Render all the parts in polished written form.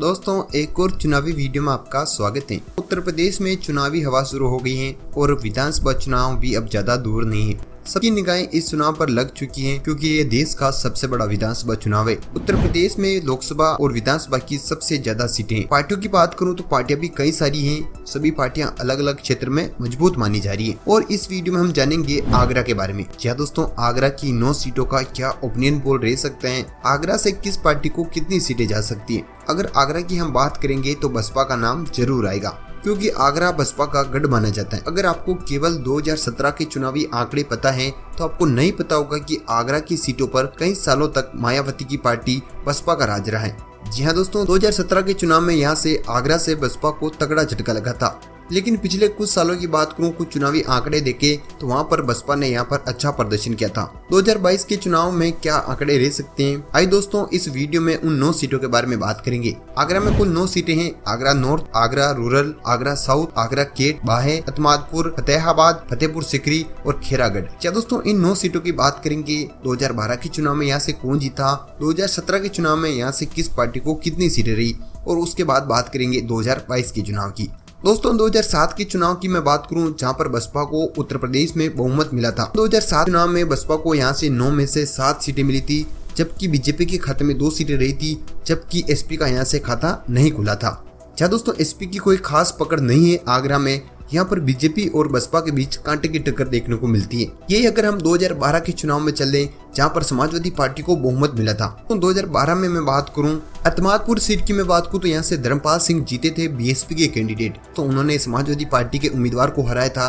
दोस्तों एक और चुनावी वीडियो में आपका स्वागत है। उत्तर प्रदेश में चुनावी हवा शुरू हो गई है और विधानसभा चुनाव भी अब ज्यादा दूर नहीं है। सबकी निगाहें इस चुनाव पर लग चुकी हैं क्योंकि ये देश का सबसे बड़ा विधानसभा चुनाव है। उत्तर प्रदेश में लोकसभा और विधानसभा की सबसे ज्यादा सीटें। पार्टियों की बात करूं तो पार्टियां भी कई सारी हैं। सभी पार्टियां अलग अलग क्षेत्र में मजबूत मानी जा रही है और इस वीडियो में हम जानेंगे आगरा के बारे में। जी दोस्तों, आगरा की 9 सीटों का क्या ओपिनियन पोल रह सकते हैं, आगरा से किस पार्टी को कितनी सीटें जा सकती है। अगर आगरा की हम बात करेंगे तो बसपा का नाम जरूर आएगा क्योंकि आगरा बसपा का गढ़ माना जाता है। अगर आपको केवल 2017 के चुनावी आंकड़े पता हैं तो आपको नहीं पता होगा कि आगरा की सीटों पर कई सालों तक मायावती की पार्टी बसपा का राज रहा है। जी हाँ दोस्तों, 2017 के चुनाव में यहाँ से आगरा से बसपा को तगड़ा झटका लगा था, लेकिन पिछले कुछ सालों की बात करूं, कुछ चुनावी आंकड़े देखे तो वहां पर बसपा ने यहां पर अच्छा प्रदर्शन किया था। 2022 के चुनाव में क्या आंकड़े रह सकते हैं, आइए दोस्तों इस वीडियो में उन 9 सीटों के बारे में बात करेंगे। आगरा में कुल 9 सीटें हैं। Agra north, Agra rural, Agra south, Agra cantt, Bah, Etmadpur, Fatehabad, Fatehpur Sikri और खेरागढ़। क्या दोस्तों इन 9 सीटों की बात करेंगे। 2012 के चुनाव में यहाँ से कौन जीता, 2017 के चुनाव में यहाँ से किस पार्टी को कितनी सीटें रही और उसके बाद बात करेंगे 2022 के चुनाव की। दोस्तों 2007 के चुनाव की मैं बात करूं जहां पर बसपा को उत्तर प्रदेश में बहुमत मिला था। 2007 चुनाव में बसपा को यहां से 9 में से 7 सीटें मिली थी, जबकि बीजेपी के खाते में 2 सीटें रही थी, जबकि एसपी का यहां से खाता नहीं खुला था। क्या दोस्तों एसपी की कोई खास पकड़ नहीं है आगरा में। यहाँ पर बीजेपी और बसपा के बीच कांटे की टक्कर देखने को मिलती है। यही अगर हम 2012 के चुनाव में चले जहाँ पर समाजवादी पार्टी को बहुमत मिला था। तो 2012 में मैं बात करूं अतमादपुर सीट की मैं बात करूं तो यहाँ से धर्मपाल सिंह जीते थे बीएसपी के कैंडिडेट, तो उन्होंने समाजवादी पार्टी के उम्मीदवार को हराया था।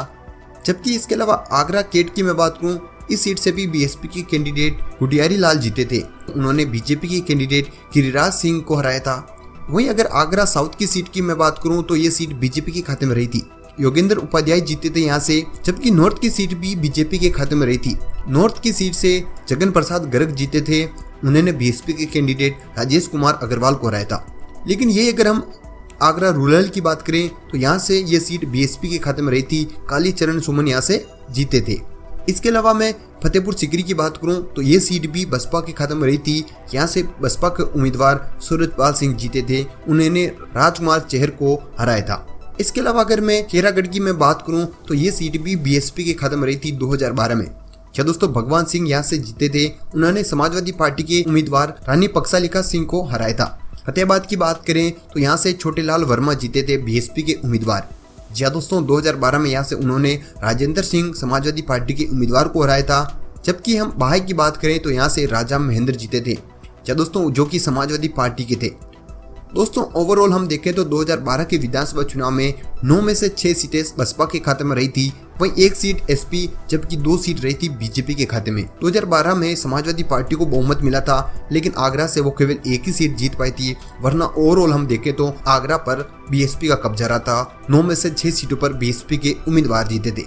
जबकि इसके अलावा आगरा केट की मैं बात करूं, इस सीट से भी बीएसपी के कैंडिडेट गुडियारी लाल जीते थे, उन्होंने बीजेपी के कैंडिडेट गिरिराज सिंह को हराया था। वहीं अगर आगरा साउथ की सीट की मैं बात करूं तो ये सीट बीजेपी के खाते में रही थी, योगेंद्र उपाध्याय जीते थे यहाँ से। जबकि नॉर्थ की सीट भी बीजेपी के खाते में रही थी, नॉर्थ की सीट से जगन प्रसाद गर्ग जीते थे, उन्होंने बीएसपी के कैंडिडेट राजेश कुमार अग्रवाल को हराया था। लेकिन ये अगर हम आगरा रूरल की बात करें तो यहाँ से ये सीट बीएसपी के खाते में रही थी, कालीचरण सुमन यहाँ से जीते थे। इसके अलावा मैं फतेहपुर सिकरी की बात करूं तो ये सीट भी बसपा के खाते में रही थी, यहाँ से बसपा के उम्मीदवार सूरजपाल सिंह जीते थे, उन्होंने राजकुमार चेहर को हराया था। इसके अलावा अगर मैं खेरागढ़ की मैं बात करूं तो ये सीट भी बीएसपी के खाते में रही थी 2012 में। क्या दोस्तों भगवान सिंह यहाँ से जीते थे, उन्होंने समाजवादी पार्टी के उम्मीदवार रानी पक्सालिका सिंह को हराया था। फतेहाबाद की बात करें तो यहाँ से छोटे लाल वर्मा जीते थे बीएसपी के उम्मीदवार। जी हाँ दोस्तों 2012 में यहाँ से उन्होंने राजेंद्र सिंह समाजवादी पार्टी के उम्मीदवार को हराया था। जबकि हम बाहे की बात करें तो यहाँ से राजा महेंद्र जीते थे, क्या दोस्तों जो कि समाजवादी पार्टी के थे। दोस्तों ओवरऑल हम देखें तो 2012 के विधानसभा चुनाव में 9 में से 6 सीटें बसपा के खाते में रही थी, वहीं 1 सीट एसपी जबकि 2 सीट रही थी बीजेपी के खाते में। 2012 में समाजवादी पार्टी को बहुमत मिला था, लेकिन आगरा से वो केवल 1 ही सीट जीत पाई थी, वरना ओवरऑल हम देखें तो आगरा पर बीएसपी का कब्जा रहा था। 9 में से 6 सीटों पर बीएसपी के उम्मीदवार जीते थे।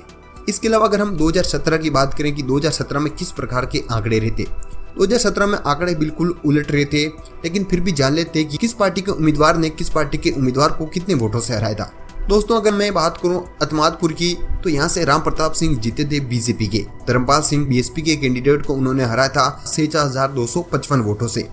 इसके अलावा अगर हम 2017 की बात करें कि 2017 में किस प्रकार के आंकड़े रहते, 2017 में आंकड़े बिल्कुल उलट रहे थे, लेकिन फिर भी जान लेते कि किस पार्टी के उम्मीदवार ने किस पार्टी के उम्मीदवार को कितने वोटों से हराया था। दोस्तों अगर मैं बात करूं अतमादपुर की तो यहाँ से राम प्रताप सिंह जीते थे बीजेपी के, धर्मपाल सिंह बीएसपी के कैंडिडेट को उन्होंने हराया था 6255 वोटों से।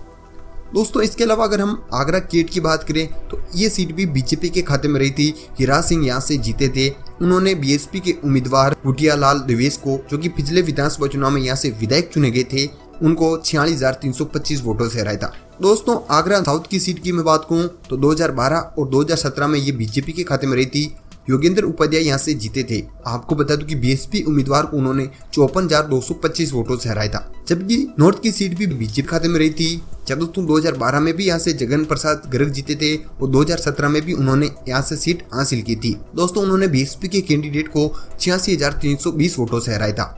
दोस्तों इसके अलावा अगर हम आगरा केट की बात करें तो ये सीट भी बीजेपी के खाते में रही थी, गिरिराज सिंह यहाँ से जीते थे, उन्होंने बीएसपी के उम्मीदवार कुटिया लाल दिवेश को, जो कि पिछले विधानसभा चुनाव में यहाँ से विधायक चुने गए थे, उनको 46,325 वोटों से हराया था। दोस्तों आगरा साउथ की सीट की मैं बात करूं तो 2012 और 2017 में ये बीजेपी के खाते में रही थी, योगेंद्र उपाध्याय यहाँ से जीते थे। आपको बता दूं कि बीएसपी उम्मीदवार को उन्होंने 54,225 वोटों से हराया था। जबकि नॉर्थ की सीट भी बीजेपी खाते में रही थी। जब दोस्तों 2012 में भी यहाँ से जगन प्रसाद गर्ग जीते थे और 2017 में भी उन्होंने यहाँ से सीट हासिल की थी। दोस्तों उन्होंने बीएसपी के कैंडिडेट को 86,320 वोटों से हराया था।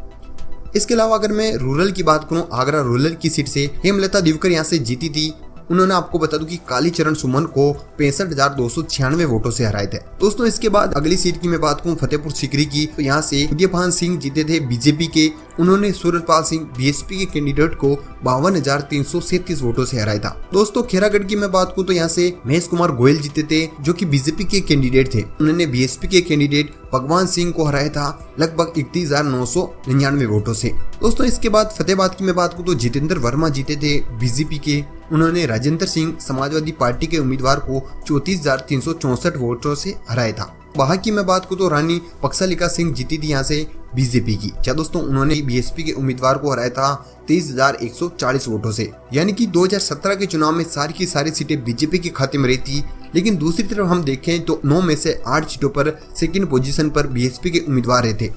इसके अलावा अगर मैं रूरल की बात करूं, आगरा रूरल की सीट से हेमलता दिवकर यहाँ से जीती थी, उन्होंने आपको बता दूं कि कालीचरण सुमन को 65,296 वोटों से हराए थे। दोस्तों इसके बाद अगली सीट की मैं बात करूं फतेहपुर सिकरी की तो यहाँ से उदयपान सिंह जीते थे बीजेपी के, उन्होंने सूरजपाल सिंह बीएसपी के कैंडिडेट को 52,337 वोटों से हराया था। दोस्तों खैरागढ़ की मैं बात करूं तो यहाँ से महेश कुमार गोयल जीते थे, जो कि बीजेपी के कैंडिडेट थे। उन्होंने बीएसपी के कैंडिडेट भगवान सिंह को हराया था लगभग 31,999 वोटों से। दोस्तों इसके बाद फतेहाबाद की मैं बात करूं तो जितेंद्र वर्मा जीते थे बीजेपी के। उन्होंने राजेंद्र सिंह समाजवादी पार्टी के उम्मीदवार को 34,364 वोटों से हराया था। वहां की मैं बात करूं तो रानी पक्सालिका सिंह जीती थी यहाँ से बीजेपी की। क्या दोस्तों उन्होंने बीएसपी के उम्मीदवार को हराया था 23,140 वोटों से। यानी कि 2017 के चुनाव में सारी की सारी सीटें बीजेपी के खाते में रही थी। लेकिन दूसरी तरफ हम देखें तो 9 में से 8 सीटों पर सेकंड पोजीशन पर बीएसपी के उम्मीदवार रहे थे।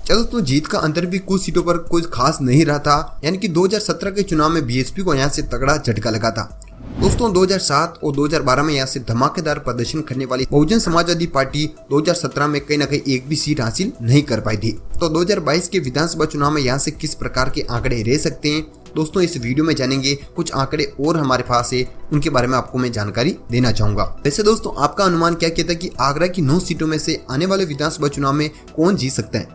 दोस्तों जीत का अंतर भी कुछ सीटों पर कुछ खास नहीं रहा था। यानी कि 2017 के चुनाव में बीएसपी को यहाँ से तगड़ा झटका लगा था। दोस्तों 2007 और 2012 में यहाँ से धमाकेदार प्रदर्शन करने वाली बहुजन समाजवादी पार्टी 2017 में कहीं न कहीं एक भी सीट हासिल नहीं कर पाई थी। तो 2022 के विधानसभा चुनाव में यहाँ से किस प्रकार के आंकड़े रह सकते हैं, दोस्तों इस वीडियो में जानेंगे। कुछ आंकड़े और हमारे पास है, उनके बारे में आपको मैं जानकारी देना चाहूंगा। वैसे दोस्तों आपका अनुमान क्या कहता है कि आगरा की 9 सीटों में से आने वाले विधानसभा चुनाव में कौन जीत सकता है?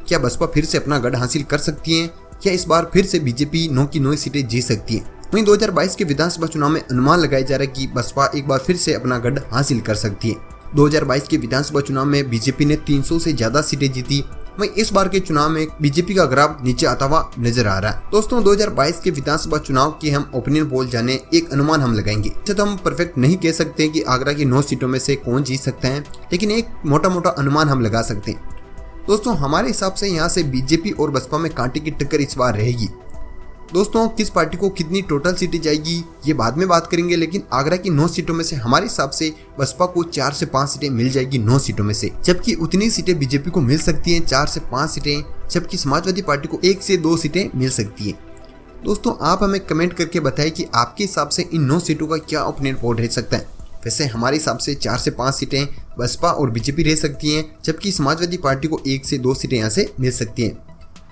क्या बसपा फिर से अपना गढ़ हासिल कर सकती है? क्या इस बार फिर से बीजेपी 9 की 9 सीटें जीत सकती है? वहीं 2022 के विधानसभा चुनाव में अनुमान लगाया जा रहा है कि बसपा एक बार फिर से अपना गढ़ हासिल कर सकती है। 2022 के विधानसभा चुनाव में बीजेपी ने 300 से ज्यादा सीटें जीती। वहीं इस बार के चुनाव में बीजेपी का ग्राफ नीचे आता हुआ नजर आ रहा है। दोस्तों 2022 के विधानसभा चुनाव की हम ओपिनियन पोल जाने, एक अनुमान हम लगाएंगे। तो हम परफेक्ट नहीं कह सकते कि आगरा की 9 सीटों में से कौन जीत सकता है, लेकिन एक मोटा मोटा अनुमान हम लगा सकते हैं। दोस्तों हमारे हिसाब से यहाँ से बीजेपी और बसपा में कांटे की टक्कर इस बार रहेगी। दोस्तों किस पार्टी को कितनी टोटल सीटें जाएगी ये बाद में बात करेंगे, लेकिन आगरा की 9 सीटों में से हमारे हिसाब से बसपा को 4 से 5 सीटें मिल जाएगी 9 सीटों में से, जबकि उतनी सीटें बीजेपी को मिल सकती हैं 4 से 5 सीटें, जबकि समाजवादी पार्टी को 1 से 2 सीटें मिल सकती है। दोस्तों आप हमें कमेंट करके बताएं कि आपके हिसाब से इन 9 सीटों का क्या ओपिनियन पोल रह सकता है। वैसे हमारे हिसाब से 4 से 5 सीटें बसपा और बीजेपी रह सकती हैं, जबकि समाजवादी पार्टी को 1 से 2 सीटें यहाँ से मिल सकती हैं।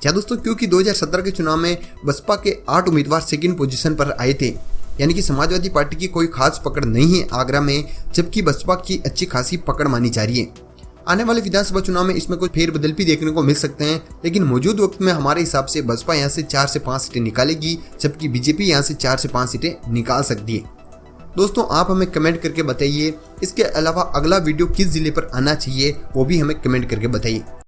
क्या दोस्तों क्योंकि 2017 के चुनाव में बसपा के 8 उम्मीदवार सेकंड पोजीशन पर आए थे, यानी कि समाजवादी पार्टी की कोई खास पकड़ नहीं है आगरा में, जबकि बसपा की अच्छी खासी पकड़ मानी जा रही है। आने वाले विधानसभा चुनाव में इसमें कुछ फेरबदल भी देखने को मिल सकते हैं, लेकिन मौजूद वक्त में हमारे हिसाब से बसपा यहाँ से 4 से 5 सीटें निकालेगी, जबकि बीजेपी यहाँ से 4 से 5 सीटें निकाल सकती है। दोस्तों आप हमें कमेंट करके बताइए। इसके अलावा अगला वीडियो किस जिले पर आना चाहिए वो भी हमें कमेंट करके बताइए।